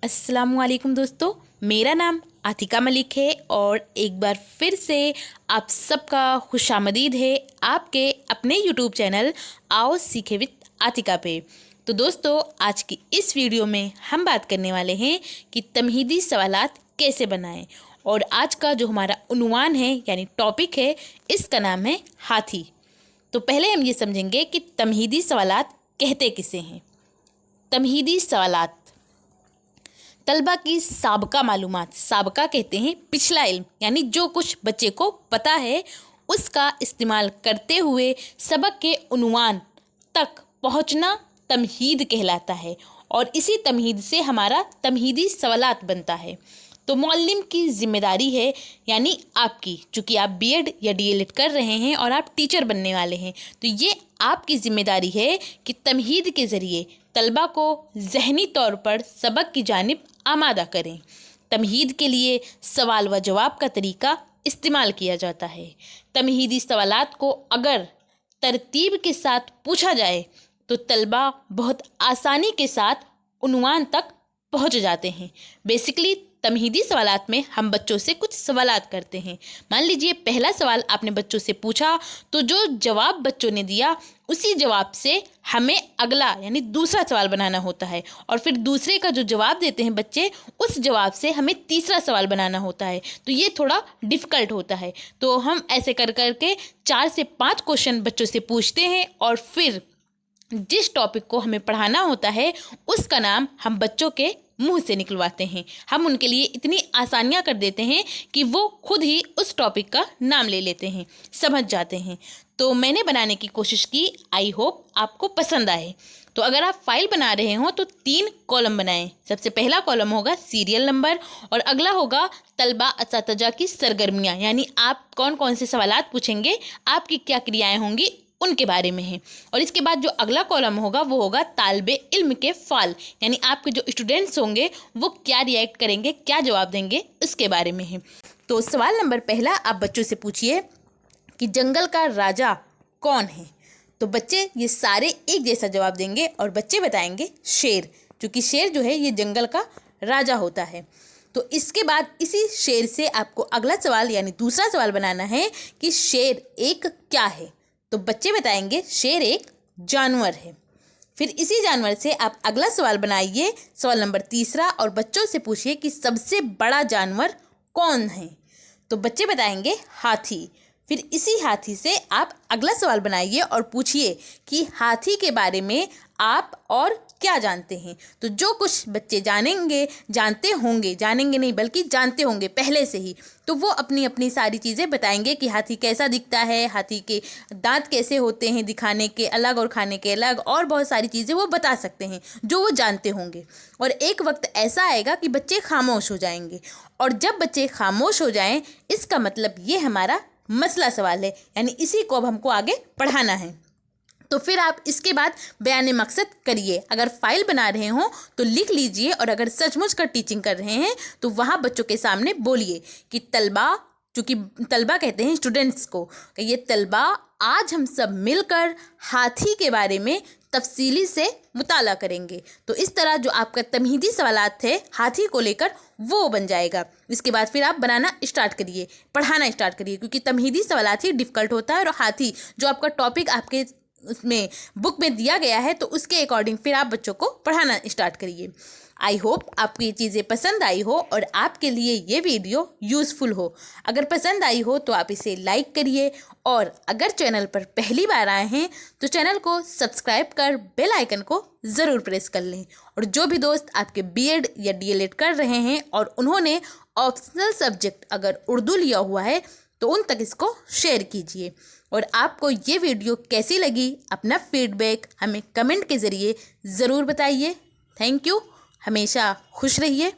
अस्सलामुअलैकुम दोस्तों, मेरा नाम आतिका मलिक है और एक बार फिर से आप सबका खुशामदीद है आपके अपने यूट्यूब चैनल आओ सीखे विद आतिका पे। तो दोस्तों, आज की इस वीडियो में हम बात करने वाले हैं कि तमहीदी सवालात कैसे बनाएं। और आज का जो हमारा उन्वान है यानी टॉपिक है, इसका नाम है हाथी। तो पहले हम ये समझेंगे कि तमहीदी सवालात कहते किसे हैं। तमहीदी सवालात तलबा की साबका मालूमात, साबका कहते हैं पिछला इल्म, यानी जो कुछ बच्चे को पता है उसका इस्तेमाल करते हुए सबक के उन्वान तक पहुंचना तमहीद कहलाता है। और इसी तमहीद से हमारा तमहीदी सवालात बनता है। तो मौल्लिम की जिम्मेदारी है, यानी आपकी, चूँकि आप बीएड या डीएलएड कर रहे हैं और आप टीचर बनने वाले हैं, तो ये आपकी जिम्मेदारी है कि तमहीद के ज़रिए तलबा को ज़हनी तौर पर सबक की जानिब आमादा करें। तमहीद के लिए सवाल व जवाब का तरीका इस्तेमाल किया जाता है। तमहीदी सवालात को अगर तरतीब के साथ पूछा जाए तो तलबा बहुत आसानी के साथ उन्वान तक पहुंच जाते हैं। बेसिकली तमहीदी सवालात में हम बच्चों से कुछ सवालात करते हैं। मान लीजिए पहला सवाल आपने बच्चों से पूछा, तो जो जवाब बच्चों ने दिया उसी जवाब से हमें अगला यानी दूसरा सवाल बनाना होता है। और फिर दूसरे का जो जवाब देते हैं बच्चे, उस जवाब से हमें तीसरा सवाल बनाना होता है। तो ये थोड़ा डिफ़िकल्ट होता है। तो हम ऐसे कर के 4 से 5 क्वेश्चन बच्चों से पूछते हैं और फिर जिस टॉपिक को हमें पढ़ाना होता है उसका नाम हम बच्चों के मुंह से निकलवाते हैं। हम उनके लिए इतनी आसानियां कर देते हैं कि वो खुद ही उस टॉपिक का नाम ले लेते हैं, समझ जाते हैं। तो मैंने बनाने की कोशिश की, आई होप आपको पसंद आए। तो अगर आप फाइल बना रहे हो तो 3 कॉलम बनाएं। सबसे पहला कॉलम होगा सीरियल नंबर और अगला होगा तलबा असातिज़ा की सरगर्मियाँ, यानी आप कौन कौन से सवालात पूछेंगे, आपकी क्या क्रियाएँ होंगी, उनके बारे में है। और इसके बाद जो अगला कॉलम होगा वो होगा तालिबे इल्म के फ़ाल, यानी आपके जो स्टूडेंट्स होंगे वो क्या रिएक्ट करेंगे, क्या जवाब देंगे, उसके बारे में है। तो सवाल नंबर पहला आप बच्चों से पूछिए कि जंगल का राजा कौन है। तो बच्चे ये सारे एक जैसा जवाब देंगे और बच्चे बताएंगे शेर, क्योंकि शेर जो है ये जंगल का राजा होता है। तो इसके बाद इसी शेर से आपको अगला सवाल यानी दूसरा सवाल बनाना है कि शेर एक क्या है। तो बच्चे बताएंगे शेर एक जानवर है। फिर इसी जानवर से आप अगला सवाल बनाइए, सवाल नंबर तीसरा, और बच्चों से पूछिए कि सबसे बड़ा जानवर कौन है। तो बच्चे बताएंगे हाथी। फिर इसी हाथी से आप अगला सवाल बनाइए और पूछिए कि हाथी के बारे में आप और क्या जानते हैं। तो जो कुछ बच्चे जानेंगे, जानते होंगे, जानेंगे नहीं बल्कि जानते होंगे पहले से ही, तो वो अपनी अपनी सारी चीज़ें बताएंगे कि हाथी कैसा दिखता है, हाथी के दांत कैसे होते हैं दिखाने के अलग और खाने के अलग, और बहुत सारी चीज़ें वो बता सकते हैं जो वो जानते होंगे। और एक वक्त ऐसा आएगा कि बच्चे खामोश हो जाएंगे, और जब बच्चे खामोश हो जाएं इसका मतलब ये हमारा मसला सवाल है, यानी इसी को अब हमको आगे पढ़ाना है। तो फिर आप इसके बाद बयान मकसद करिए। अगर फाइल बना रहे हो तो लिख लीजिए, और अगर सचमुच कर टीचिंग कर रहे हैं तो वहाँ बच्चों के सामने बोलिए कि तलबा, चूँकि तलबा कहते हैं स्टूडेंट्स को, कि ये तलबा आज हम सब मिलकर हाथी के बारे में तफसीली से मुताला करेंगे। तो इस तरह जो आपका तमहीदी सवालात थे हाथी को लेकर वो बन जाएगा। इसके बाद फिर आप बनाना स्टार्ट करिए, पढ़ाना स्टार्ट करिए, क्योंकि तमहीदी सवालात ही डिफ़िकल्ट होता है और हाथी जो आपका टॉपिक आपके उसमें बुक में दिया गया है तो उसके अकॉर्डिंग फिर आप बच्चों को पढ़ाना स्टार्ट करिए। आई होप आपको ये चीज़ें पसंद आई हो और आपके लिए ये वीडियो यूज़फुल हो। अगर पसंद आई हो तो आप इसे लाइक करिए, और अगर चैनल पर पहली बार आए हैं तो चैनल को सब्सक्राइब कर बेल आइकन को ज़रूर प्रेस कर लें। और जो भी दोस्त आपके बीएड या डीएलएड कर रहे हैं और उन्होंने ऑप्शनल सब्जेक्ट अगर उर्दू लिया हुआ है तो उन तक इसको शेयर कीजिए। और आपको ये वीडियो कैसी लगी, अपना फीडबैक हमें कमेंट के ज़रिए ज़रूर बताइए। Thank you. हमेशा खुश रहिए।